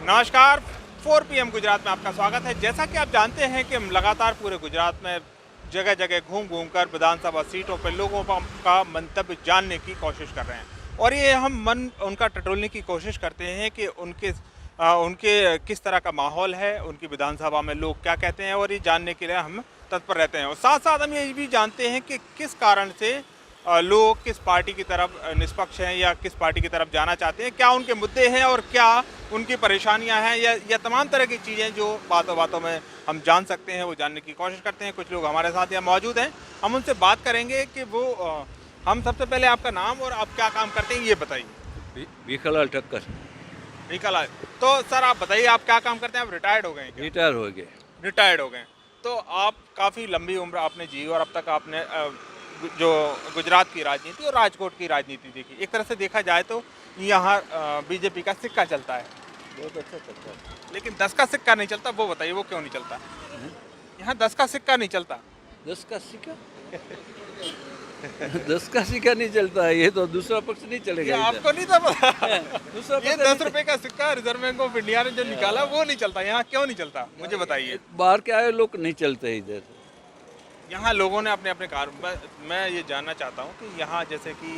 नमस्कार, 4 PM गुजरात में आपका स्वागत है। जैसा कि आप जानते हैं कि हम लगातार पूरे गुजरात में जगह जगह घूम घूम कर विधानसभा सीटों पर लोगों का मंतव्य जानने की कोशिश कर रहे हैं और ये हम मन उनका टटोलने की कोशिश करते हैं कि उनके किस तरह का माहौल है, उनकी विधानसभा में लोग क्या कहते हैं और ये जानने के लिए हम तत्पर रहते हैं। और साथ साथ हम ये भी जानते हैं कि किस कारण से लोग किस पार्टी की तरफ निष्पक्ष हैं या किस पार्टी की तरफ जाना चाहते हैं, क्या उनके मुद्दे हैं और क्या उनकी परेशानियां हैं या तमाम तरह की चीज़ें जो बातों बातों में हम जान सकते हैं, वो जानने की कोशिश करते हैं। कुछ लोग हमारे साथ यहाँ मौजूद हैं, हम उनसे बात करेंगे कि वो हम सबसे पहले आपका नाम और आप क्या काम करते हैं ये बताइए। भीखालाल ठक्कर। भीखालाल, तो सर आप बताइए आप क्या काम करते हैं? आप रिटायर्ड हो गए हैं क्या? रिटायर हो गए। रिटायर्ड हो गए। तो आप काफ़ी लंबी उम्र आपने जी और अब तक आपने जो गुजरात की राजनीति और राजकोट की राजनीति देखी, एक तरह से देखा जाए तो यहाँ बीजेपी का सिक्का चलता है, बहुत अच्छा चलता है। लेकिन 10 का सिक्का नहीं चलता। वो बताइए वो क्यों नहीं चलता? यहाँ 10 का सिक्का नहीं चलता। 10 का सिक्का 10 का सिक्का नहीं चलता है, ये तो दूसरा पक्ष नहीं ये चलेगा इधर। आपको नहीं था पता? दूसरा ये 10 रुपए का सिक्का रिजर्व बैंक ऑफ इंडिया ने जो निकाला वो नहीं चलता। यहाँ क्यों नहीं चलता मुझे बताइए। बाहर के आए लोग नहीं चलते इधर। यहाँ लोगों ने अपने अपने मैं ये जानना चाहता हूँ कि यहाँ जैसे कि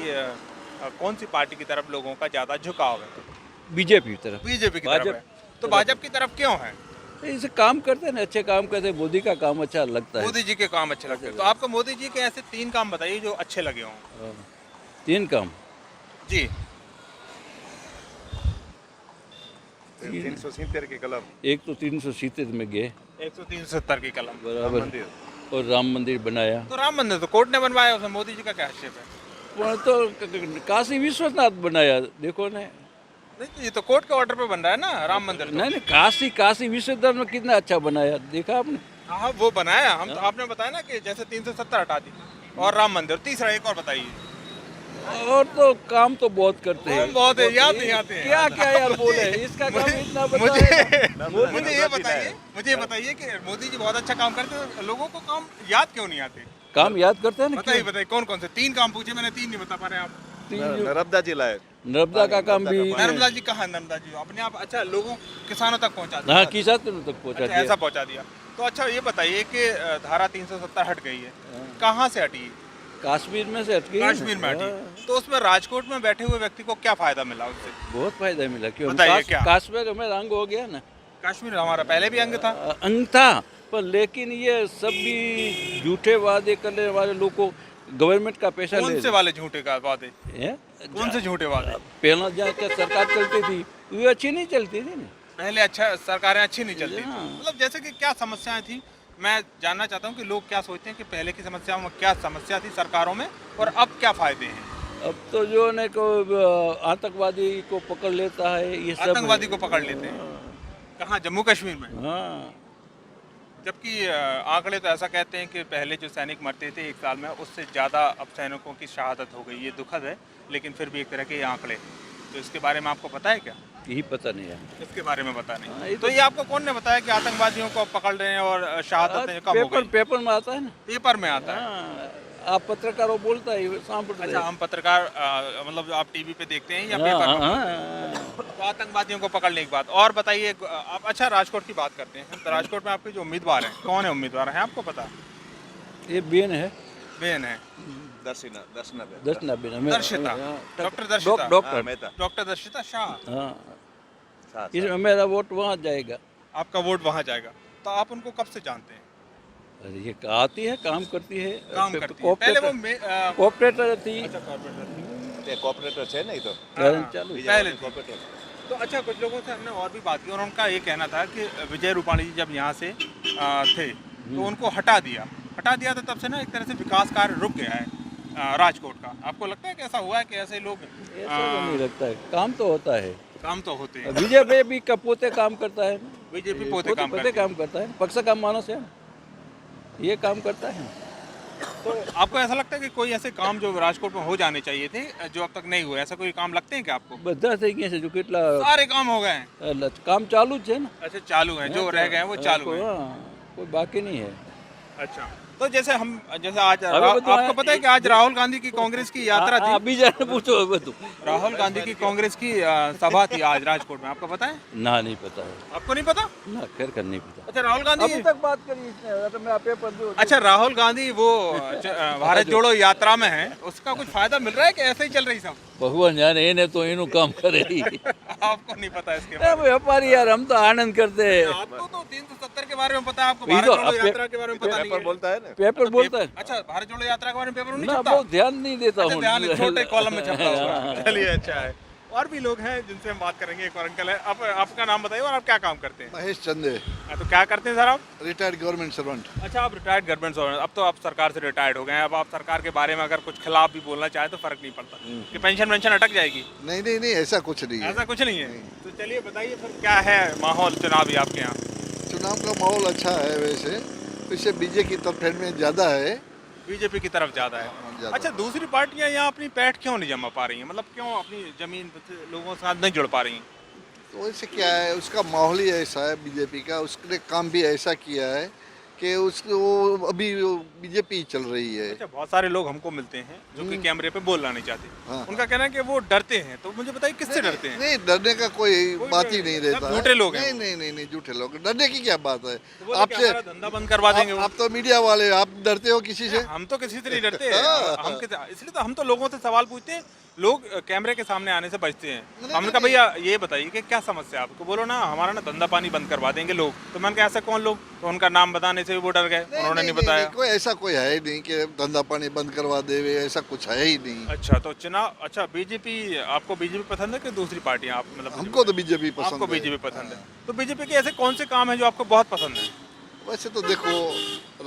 कौन सी पार्टी की तरफ लोगों का ज़्यादा झुकाव है? बीजेपी की तरफ। बीजेपी की तरफ है। तो भाजपा की तरफ क्यों है? इसे काम करते हैं ना, अच्छे काम करते हैं। मोदी का काम अच्छा लगता है। मोदी जी के काम अच्छे लगते हैं। तो आपको मोदी जी के ऐसे 3 काम बताइए जो अच्छे लगे हों। 3 काम जी। 370 की कलम, एक तो 370 में गए 170 की कलम। बराबर, मंदिर। और राम मंदिर बनाया। तो राम मंदिर तो कोर्ट ने बनवाया, उसमें मोदी जी का क्या हस्तक्षेप है? वो तो काशी विश्वनाथ बनाया, देखो ना। नहीं तो ये तो कोर्ट के ऑर्डर पे बन रहा है ना राम मंदिर तो। नहीं, काशी विश्वनाथ में कितना अच्छा बनाया, देखा आपने? हाँ वो बनाया हम तो, आपने बताया ना कि जैसे 370 हटा दी और राम मंदिर। तीसरा एक और बताइए। और तो काम तो बहुत करते हैं। काम बहुत है, याद नहीं आते हैं। क्या क्या यार बोले, इसका काम इतना मुझे बताया। मुझे ये बताइए कि मोदी जी बहुत अच्छा काम करते हैं, लोगों को काम याद क्यों नहीं आते? काम याद करते हैं ना। बताइए कौन कौन से 3 काम पूछे मैंने, 3 नहीं बता पा रहे हैं आप। नर्मदा जिला है। नर्मदा का काम भी। नर्मदा जी कहाँ? नर्मदा जी अपने आप अच्छा लोगों किसानों तक पहुँचा दिया। हाँ, किसान तक पहुँचा अच्छा, दिया। ऐसा पहुँचा दिया। तो अच्छा ये बताइए कि धारा 370 हट गई है, कहाँ से हटी? कश्मीर में से हट गई। कश्मीर में हटी। तो उसमें राजकोट में बैठे हुए व्यक्ति को क्या फायदा मिला उससे? बहुत फायदा मिला। क्यों? बताइए क्या? कश्मीर में अंग हो गया ना। कश्मीर हमारा पहले भी अंग था। अंग था, पर लेकिन ये सब भी झूठे वादे करने वाले लोग को गवर्नमेंट का पैसा कौन ले से वाले झूठे का वादे? हैं? कौन से झूठे वादे? पहला जहाँ क्या सरकार चलती थी वो अच्छी नहीं चलती थी ना। पहले अच्छा सरकारें अच्छी नहीं चलती थी। हाँ। मतलब जैसे कि क्या समस्याएं थी, मैं जानना चाहता हूँ कि लोग क्या सोचते हैं कि पहले की समस्याओं में क्या समस्या थी सरकारों में और अब क्या फायदे हैं? अब तो जो है को आतंकवादी को पकड़ लेता है, ये सब आतंकवादी को पकड़ लेते हैं। कहाँ? जम्मू कश्मीर में। हाँ, जबकि आंकड़े तो ऐसा कहते हैं कि पहले जो सैनिक मरते थे 1 साल में, उससे ज़्यादा अब सैनिकों की शहादत हो गई। ये दुखद है, लेकिन फिर भी एक तरह के ये आंकड़े। तो इसके बारे में आपको पता है क्या? यही पता नहीं है। इसके बारे में पता हाँ, नहीं। ये तो ये आपको कौन ने बताया कि आतंकवादियों को पकड़ रहे हैं और शहादतें कम हो गई? पेपर में आता है ना। पेपर में आता है। हाँ, आप पत्रकार हो बोलता है अच्छा, हम पत्रकार मतलब आप टीवी पे देखते हैं या पेपर में? तो आतंकवादियों को पकड़ने की बात। और बताइए आप, अच्छा राजकोट की बात करते हैं तो राजकोट में आपके जो उम्मीदवार हैं, कौन है उम्मीदवार हैं आपको पता? ये बेन है। बेन है। दर्शना दर्शना बेन। Darshita, doctor Darshita, doctor Darshita Shah. हाँ, इसमें मेरा वोट वहाँ जाएगा। आपका वोट वहाँ जाएगा। तो आप उनको कब से जानते हैं? अरे ये आती है, काम करती है। काम करती है। पहले वो कोऑपरेटर थी। अच्छा कॉर्पोरेटर कोऑपरेटर है नहीं तो चालू पहले थी। तो अच्छा कुछ लोगों से हमने और भी बात की और उनका ये कहना था कि विजय रूपाणी जी जब यहाँ से थे तो उनको हटा दिया था, तब से ना एक तरह से विकास कार्य रुक गया है राजकोट का। आपको लगता है कि ऐसा हुआ है कि ऐसे लोग? ऐसा तो नहीं लगता है, काम तो होता है। काम तो होते हैं। बीजेपी का पोते काम करता है। बीजेपी पोते काम करता है। पक्ष का मानस है, ये काम करता है। तो आपको ऐसा लगता है कि कोई ऐसे काम जो राजकोट में हो जाने चाहिए थे जो अब तक नहीं हुए, ऐसा कोई काम लगते हैं क्या आपको? બધા થઈ ગયા છે, जो કેટલા सारे काम हो गए हैं। काम चालू જ છે ને। अच्छा चालू है, जो रह गए हैं वो चालू है। कोई बाकी नहीं है। अच्छा, तो जैसे आज अभी तो आपको पता है कि आज राहुल गांधी की कांग्रेस की यात्रा थी। अभी जाने पूछो अभी तो। राहुल गांधी की कांग्रेस की सभा थी आज राजकोट में, आपको पता है? ना नहीं पता है आपको नहीं पता? ना, खैर कर नहीं पता। अच्छा राहुल गांधी अभी तक बात करी इसने तो मैं पेपर दो। अच्छा राहुल गांधी वो भारत जोड़ो यात्रा में है, उसका कुछ फायदा मिल रहा है कि ऐसे ही चल रही सब? भगवान जाने इन्हें तो इन्हों काम करे ही। आपको नहीं पता इसके बारे में? व्यापारी यार हम तो आनंद करते हैं। आपको तो 370 के बारे में पता है, आपको वही भारत तो, जोड़ो अब यात्रा के बारे में पता नहीं पेपर है। बोलता है ना। पेपर बोलता है अच्छा भारत जोड़ो यात्रा के बारे में पेपर नहीं ना, छपता? बहुत ध्यान नहीं देता अच्छा, हूँ। ध्यान है, छोटे कॉलम में छपता होगा। चलिए अच्छा है। और भी लोग हैं जिनसे हम बात करेंगे। एक और अंकल है, आप आपका नाम बताइए और आप क्या काम करते हैं? महेश चंदे, तो क्या करते हैं सर आप? Retired government servant. अच्छा आप रिटायर्ड गवर्नमेंट सर्वेंट, अब तो आप सरकार से रिटायर्ड हो गए हैं। अब आप सरकार के बारे में अगर कुछ खिलाफ भी बोलना चाहे तो फर्क नहीं पड़ता कि पेंशन अटक जाएगी? नहीं नहीं नहीं, ऐसा कुछ नहीं है। ऐसा कुछ नहीं है। तो चलिए बताइए फिर क्या है माहौल चुनावी आपके यहाँ? चुनाव का माहौल अच्छा है वैसे, वैसे बीजेपी की तरफ में ज़्यादा है। बीजेपी की तरफ ज़्यादा है। ज़्यादा। अच्छा दूसरी पार्टियां यहाँ अपनी पैठ क्यों नहीं जमा पा रही हैं? मतलब क्यों अपनी जमीन से लोगों के साथ नहीं जुड़ पा रही हैं? तो वैसे क्या है, उसका माहौल ही ऐसा है बीजेपी का। उसने काम भी ऐसा किया है कि उसको अभी बीजेपी चल रही है। अच्छा बहुत सारे लोग हमको मिलते हैं जो कि कैमरे पे बोलना नहीं चाहते। हाँ। उनका कहना है कि वो डरते हैं, तो मुझे बताइए किससे डरते हैं? नहीं, डरने का कोई बात ही डर नहीं नहीं। रहता सब है। झूठे लोग हैं नहीं वो। नहीं नहीं नहीं, झूठे लोग। डरने की क्या बात है? तो बोले कि हमारा धंधा बंद करवा देंगे वो। आप तो मीडिया वाले, आप डरते हो किसी से? हम तो किसी से नहीं डरते। इसलिए तो हम तो लोगों से सवाल पूछते हैं। लोग कैमरे के सामने आने से बचते हैं। हमने कहा भैया ये बताइए कि क्या समस्या है आपको? बोलो ना हमारा ना धंधा पानी बंद करवा देंगे लोग। तो मैंने कहा ऐसा कौन लोग? तो उनका नाम बताने से भी वो डर गए, उन्होंने नहीं बताया। कोई ऐसा कोई है ही नहीं कि धंधा पानी बंद करवा देवे, ऐसा कुछ है ही नहीं। अच्छा तो चुनाव, अच्छा बीजेपी, आपको बीजेपी पसंद है कि दूसरी पार्टियां? आप मतलब हमको तो बीजेपी पसंद आपको है। बीजेपी पसंद है। तो बीजेपी के ऐसे कौन से काम है जो आपको बहुत पसंद है? वैसे तो देखो,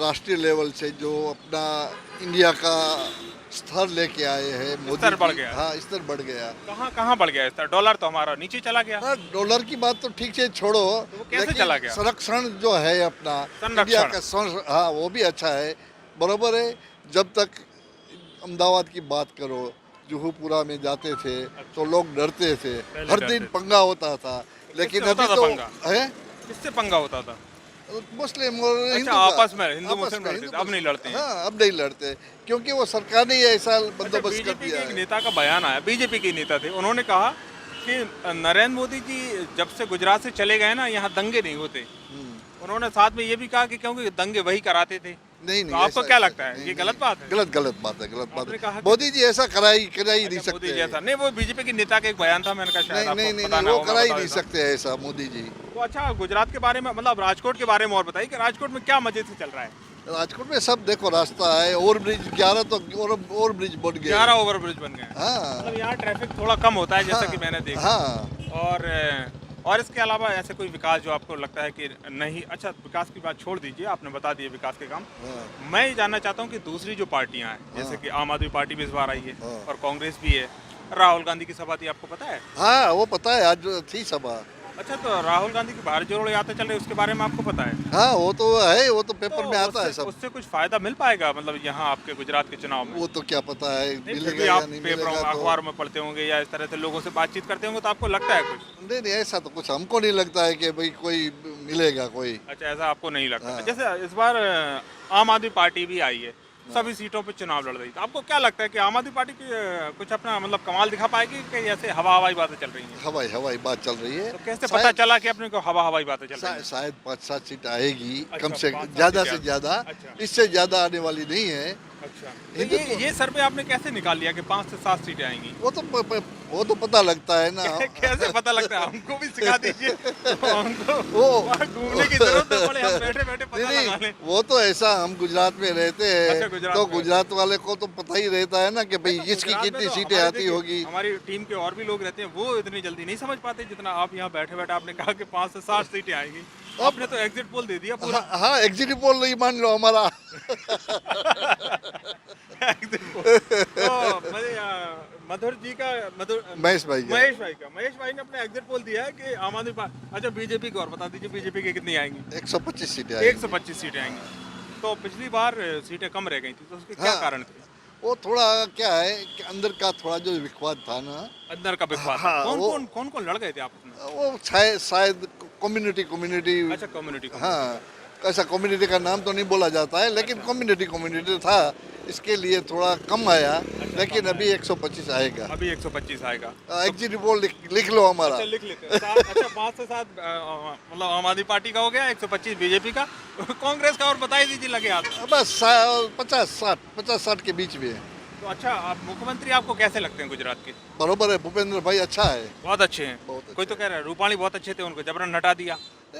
राष्ट्रीय लेवल से जो अपना इंडिया का स्तर लेके आए हैं मोदी स्तर बढ़ जी। गया। हाँ, स्तर बढ़ गया। कहाँ कहाँ बढ़ गया स्तर? डॉलर तो हमारा नीचे चला गया। हाँ, डॉलर की बात तो ठीक से छोड़ो, वो कैसे लेकिन चला गया? संरक्षण जो है अपना संरक्षण। इंडिया का हाँ वो भी अच्छा है, बराबर है। जब तक अहमदाबाद की बात करो, जुहूपुरा में जाते थे तो लोग डरते थे, पहले हर डरते दिन थे। पंगा होता था। लेकिन होता अभी था तो पंगा? है किससे पंगा होता था? मुस्लिम और अच्छा, हिंदू का। आपस में हिंदू आपस मुस्लिम में लड़ते थे, हिंदू अब नहीं लड़ते हैं। हाँ, अब नहीं लड़ते, क्योंकि वो सरकार ने ही ऐसा अच्छा, बंदोबस्त कर बीजेपी के दिया एक है। नेता का बयान आया, बीजेपी के नेता थे, उन्होंने कहा कि नरेंद्र मोदी जी जब से गुजरात से चले गए ना, यहाँ दंगे नहीं होते। उन्होंने साथ में ये भी कहा कि क्योंकि दंगे वही कराते थे। नहीं तो नहीं, आपको ऐसा- क्या ऐसा- लगता है? नहीं, ये नहीं, गलत बात है? गलत बात है, गलत बात आपने कहा है। कि- मोदी जी ऐसा करा ही नहीं अच्छा, मोदी सकते। जैसा नहीं, वो बीजेपी के नेता का एक बयान था, मैंने कहा शायद नहीं आपको नहीं नहीं, पता ना वो होगा, करा ही बता नहीं देता हूं। सकते ऐसा मोदी जी। तो अच्छा गुजरात के बारे में, मतलब राजकोट के बारे में और बताइए कि राजकोट में क्या मजे से चल रहा है? राजकोट में सब देखो, रास्ता है, ओवर ब्रिज 11 तो ओवर ब्रिज बन गए। 11 ओवर ब्रिज बन गए हैं। हाँ मतलब यहाँ ट्रैफिक थोड़ा कम होता है जैसा कि मैंने देखा। हाँ, और इसके अलावा ऐसे कोई विकास जो आपको लगता है कि नहीं? अच्छा विकास की बात छोड़ दीजिए, आपने बता दिए विकास के काम। हाँ। मैं ये जानना चाहता हूँ कि दूसरी जो पार्टियां हैं, जैसे कि आम आदमी पार्टी भी इस बार आई है हाँ। और कांग्रेस भी है। राहुल गांधी की सभा थी, आपको पता है? हाँ वो पता है, आज थी सभा। अच्छा तो राहुल गांधी की भारत जोड़ो यात्रा चल रही है, उसके बारे में आपको पता है? हाँ वो तो है, वो तो पेपर तो में आता है उससे- सब। उससे कुछ फायदा मिल पाएगा मतलब यहाँ आपके गुजरात के चुनाव में? वो तो क्या पता है, नहीं, फिर मिलेगा भी या आप नहीं पेपरों में, मिलेगा तो। अखबारों में पढ़ते होंगे या इस तरह से लोगों से बातचीत करते होंगे, तो आपको लगता है कुछ? नहीं नहीं, ऐसा तो कुछ हमको नहीं लगता है कि भाई कोई मिलेगा कोई। अच्छा ऐसा आपको नहीं लगता? हाँ। जैसे इस बार आम आदमी पार्टी भी आई है, सभी सीटों पे चुनाव लड़ रही है, तो आपको क्या लगता है कि आम आदमी पार्टी की कुछ अपना मतलब कमाल दिखा पाएगी कि ऐसे हवाई बातें चल रही हैं? हवाई बात चल रही है। तो कैसे शायद- पता चला कि अपने को हवाई बातें चल रही हैं? शायद 5-7 सीट आएगी, अच्छा, कम से 5-7 ज्यादा सीटें से ज्यादा। अच्छा। इससे ज्यादा आने वाली नहीं है। अच्छा तो हिंदुत्व- ये सर्वे आपने कैसे निकाल लिया कि 5 से 7 सीटें आएंगी? वो तो पता लगता है ना। कैसे पता लगता है? हमको भी सिखा दीजिए। हमको वो वहाँ घूमने की जरूरत नहीं पड़े, हम बैठे बैठे पता नहीं लगा नहीं, लें। वो तो ऐसा, हम गुजरात में रहते अच्छा, हैं गुजरात तो में। गुजरात वाले को तो पता ही रहता है ना कि भाई तो किसकी गुजरात में कितनी तो सीटें हमारे आती देखिए, होगी। हमारी टीम के और भी लोग रहते हैं, वो इतनी जल्दी नहीं समझ पाते जितना आप यहाँ बैठे बैठे आपने कहा कि 5 से 7 सीटें आएंगी। आपने तो एग्जिट पोल दे दिया पूरा। हाँ, एग्जिट पोल नहीं मान लो हमारा। Exit poll. तो मधुर जी का महेश भाई का। महेश भाई ने अपने एग्जिट पोल दिया है कि आम आदमी पार्टी, अच्छा बीजेपी को और बता दीजिए बीजेपी की कितनी आएंगी? 125 सीटें आएगी। 125 सीटें आएंगी। तो पिछली बार सीटें कम रह गई थी, तो उसके क्या हाँ। कारण थे? वो थोड़ा क्या है कि अंदर का थोड़ा जो विवाद था ना, अंदर का विवाद। हाँ, कौन लड़ गए थे आपस में? वो शायद कम्युनिटी अच्छा कम्युनिटी हाँ ऐसा कम्युनिटी का नाम तो नहीं बोला जाता है, लेकिन कम्युनिटी था, इसके लिए थोड़ा कम आया, लेकिन अभी 125 आएगा। अभी 125 आएगा। एग्जिट पोल लिख लो हमारा। अच्छा लिख लेते हैं। अच्छा 5 से 7 मतलब आम आदमी पार्टी का हो गया, 125 बीजेपी का, कांग्रेस का और बता दीजिए लगे आप। बस 50-60 के बीच में है। तो अच्छा, आप मुख्यमंत्री आपको कैसे लगते हैं गुजरात के? बरोबर है, भूपेंद्र भाई अच्छा है। बहुत अच्छे हैं। बहुत अच्छे। कोई तो कह रहा है रूपाणी बहुत अच्छे थे, उनको जबरन हटा दिया।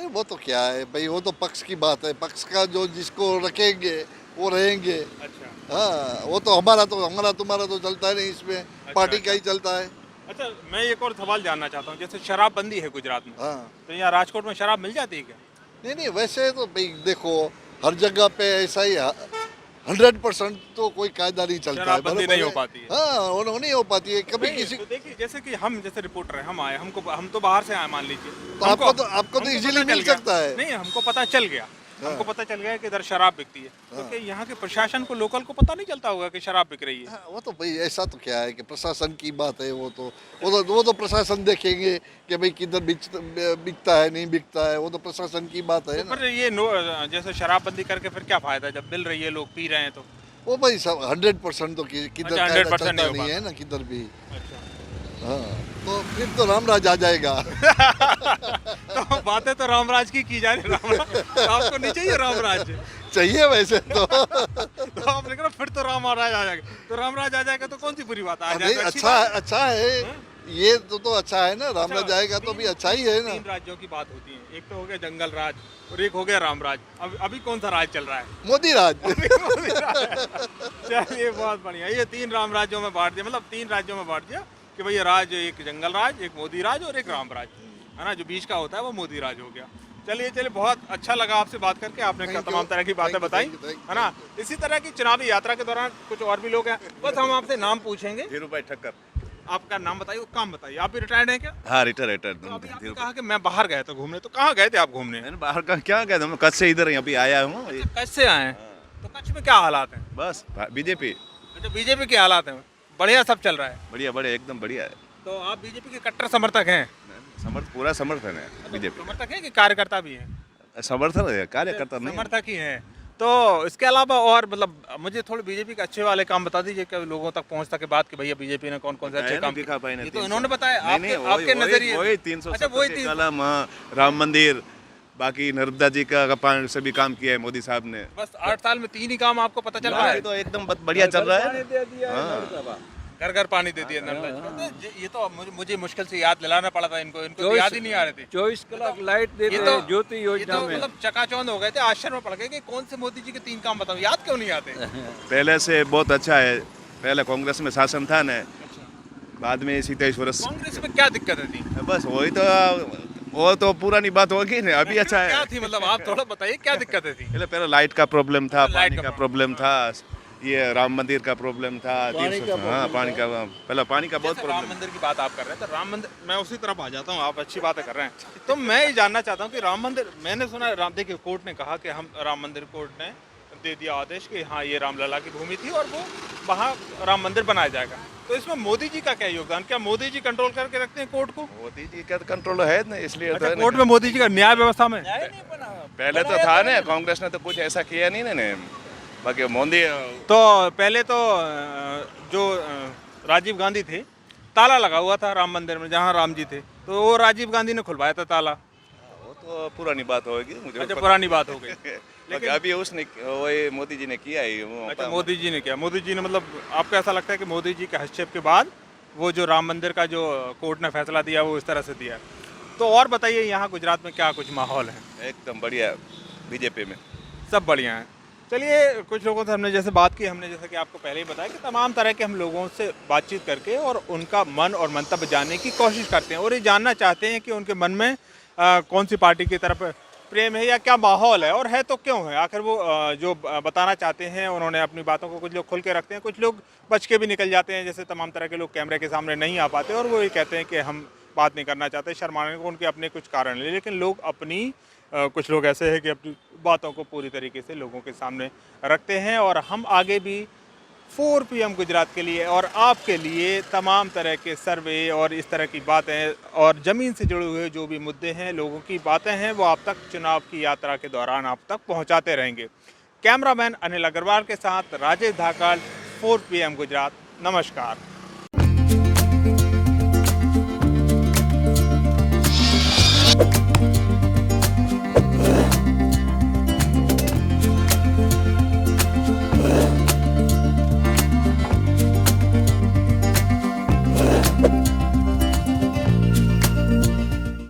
वो तो क्या है भाई, वो तो पक्ष की बात है, पक्ष का जो जिसको रखेंगे वो रहेंगे। अच्छा हाँ, वो तो हमारा तुम्हारा तो चलता है नहीं, इसमें पार्टी का ही चलता है। अच्छा, मैं एक और सवाल जानना चाहता हूँ, जैसे शराबबंदी है गुजरात में, हाँ, तो यहाँ राजकोट में शराब मिल जाती है क्या? नहीं वैसे तो भाई देखो, हर जगह पे ऐसा ही 100% तो कोई कायदा नहीं चलता है। शराबबंदी बरोबर नहीं हो है? पाती है। हाँ, वो नहीं हो पाती है कभी नहीं, किसी। तो देखिए जैसे कि हम जैसे रिपोर्टर हैं, हम आए, हम तो बाहर से आए मान लीजिए, तो आपको तो इजीली पता चल मिल गया। सकता है। नहीं, हमको पता चल गया, हाँ। हमको पता चल गया कि इधर शराब बिकती है, तो क्या यहाँ के प्रशासन को, लोकल को पता नहीं चलता होगा कि शराब बिक रही है? हाँ, वो तो भाई ऐसा तो क्या है कि प्रशासन की बात है, वो तो प्रशासन देखेंगे कि भाई किधर बिकता है नहीं बिकता है, वो तो प्रशासन की बात है ना। पर ये जैसे शराबबंदी करके फिर क्या फायदा, जब मिल रही है, लोग पी रहे हैं तो? वो भाई सब 100% तो किधर अच्छा, कायदा 100% चलता नहीं हो नहीं है ना किधर भी। अच्छा। हाँ, तो फिर तो रामराज आ जाएगा। तो बातें तो रामराज की जा रही, रामराज तो आपको नहीं चाहिए रामराज? चाहिए वैसे तो। तो आपने कहा फिर तो रामराज आ जाएगा, तो रामराज आ जाएगा तो कौन सी बुरी बात आ नहीं, जाएगा? अच्छी बात है। अच्छा है, ये तो अच्छा है ना, रामराज अच्छा, आएगा तो भी अच्छा ही है ना। 3 राज्यों की बात होती है, एक तो हो गया जंगल राज और एक हो गया रामराज। अभी कौन सा राज चल रहा है? मोदी राज। चलिए बहुत बढ़िया, ये 3 राम राज्यों में बांट दिया, मतलब 3 राज्यों में बांट दिया कि भाई ये राज, एक जंगल राज, एक मोदी राज और एक राम राज, है ना, जो बीच का होता है वो मोदी राज हो गया। चलिए बहुत अच्छा लगा आपसे बात करके, आपने Thank you, तमाम तरह की बातें thank you, बताई, thank you, thank you, है ना। इसी तरह की चुनावी यात्रा के दौरान कुछ और भी लोग हैं, बस हम आपसे नाम पूछेंगे। धीरू भाई ठक्कर। आपका नाम बताइए, काम बताइए। आप भी रिटायर्ड हैं क्या? हाँ, रिटायर तो अभी आपने कहा कि मैं बाहर गया था घूमने, तो कहाँ गए थे आप घूमने? मैंने बाहर का क्या कहता हूँ, कच्छ से इधर अभी आया हूँ। कच्छ से आए हैं, तो कच्छ में क्या हालात हैं? बस बीजेपी अच्छा, बीजेपी के हालात हैं, बढ़िया सब चल रहा है। बढ़िया एकदम बढ़िया है। तो आप बीजेपी के कट्टर समर्थक हैं? पूरा समर्थन है बीजेपी। समर्थक हैं कि कार्यकर्ता भी हैं? समर्थन है, कार्यकर्ता नहीं। समर्थक ही हैं। तो इसके अलावा और मतलब मुझे थोड़े बीजेपी के अच्छे वाले काम बता दीजिए कि लोगों तक पहुंचने के बाद कि भैया बीजेपी ने कौन कौन से अच्छे काम दिखा भाई ने। ये तो इन्होंने बताया, नहीं, आपके नजरिए। वही 300 अच्छा, वही 300 कलम, राम मंदिर, बाकी नर्मदा जी का पानी से भी काम किया है मोदी साहब ने। बस 8 साल में 3 ही काम आपको पता चल रहा है? तो एकदम बढ़िया चल रहा है। घर घर पानी दे दिया नल। ये तो मुझे मुश्किल से याद दिलाना पड़ा था इनको तो याद ही नहीं आ रहे थे। 24 कलाक लाइट देते ये तो हैं ज्योति ये योजना तो में। मतलब चकाचौंध हो गए थे, आश्चर्य में पड़ गए कि कौन से मोदी जी के 3 काम बताओ, याद क्यों नहीं आते? पहले से बहुत अच्छा है, पहले कांग्रेस में शासन था ना, बाद में 27 वर्ष। कांग्रेस में क्या दिक्कतें थी? बस वही तो, वो तो पुरानी बात होगी ना, अभी अच्छा है। क्या थी, मतलब आप थोड़ा बताइए क्या दिक्कतें थी? पहले लाइट का प्रॉब्लम था, लाइट पानी का का प्रॉब्लम था, ये राम मंदिर का प्रॉब्लम था, हाँ पानी का, पहले पानी का बहुत जैसे राम प्रॉब्लम। मंदिर की बात आप कर रहे हैं, तो राम मंदिर, मैं उसी तरफ आ जाता हूँ, आप अच्छी बातें कर रहे हैं। तो मैं ये जानना चाहता हूँ कि राम मंदिर, मैंने सुना है देखिए कोर्ट ने कहा कि हम राम मंदिर, कोर्ट ने दे दिया आदेश कि हाँ ये रामलला की भूमि थी और वो वहाँ राम मंदिर बनाया जाएगा। तो इसमें मोदी जी का क्या योगदान, क्या मोदी जी कंट्रोल करके रखते हैं कोर्ट को? मोदी जी का कंट्रोल है ना, इसलिए तो अच्छा, है ना। कोर्ट में मोदी जी का न्याय व्यवस्था में पहले तो था ना, कांग्रेस ने तो कुछ ऐसा किया नहीं ना, बाकी मोदी तो पहले तो जो राजीव गांधी थे, ताला लगा हुआ था राम मंदिर में जहाँ राम जी थे, तो वो राजीव गांधी ने खुलवाया था ताला। वो तो पुरानी बात होगी मुझे। अच्छा, पुरानी बात हो गई। लेकिन अभी उसने, वही मोदी जी ने किया ही। अच्छा, मोदी जी ने किया, मोदी जी ने, मतलब आपको ऐसा लगता है कि मोदी जी के हस्तक्षेप के बाद वो जो राम मंदिर का जो कोर्ट ने फैसला दिया वो इस तरह से दिया? तो और बताइए यहाँ गुजरात में क्या कुछ माहौल है? एकदम बढ़िया, बीजेपी में सब बढ़िया है। चलिए, कुछ लोगों से हमने जैसे बात की, हमने जैसे कि आपको पहले ही बताया कि तमाम तरह के हम लोगों से बातचीत करके और उनका मन और मंतव्य जानने की कोशिश करते हैं और ये जानना चाहते हैं कि उनके मन में कौन सी पार्टी की तरफ प्रेम है या क्या माहौल है, और है तो क्यों है। आखिर वो जो बताना चाहते हैं उन्होंने अपनी बातों को, कुछ लोग खुल के रखते हैं, कुछ लोग बच के भी निकल जाते हैं, जैसे तमाम तरह के लोग कैमरे के सामने नहीं आ पाते और वो ये कहते हैं कि हम बात नहीं करना चाहते, शर्माने को, उनके अपने कुछ कारण हैं। लेकिन लोग अपनी कुछ लोग ऐसे हैं कि अपनी बातों को पूरी तरीके से लोगों के सामने रखते हैं और हम आगे भी 4 PM गुजरात के लिए और आपके लिए तमाम तरह के सर्वे और इस तरह की बातें और ज़मीन से जुड़े हुए जो भी मुद्दे हैं, लोगों की बातें हैं, वो आप तक चुनाव की यात्रा के दौरान आप तक पहुंचाते रहेंगे। कैमरामैन अनिल अग्रवाल के साथ राजेश धाकड़, 4 PM गुजरात। नमस्कार।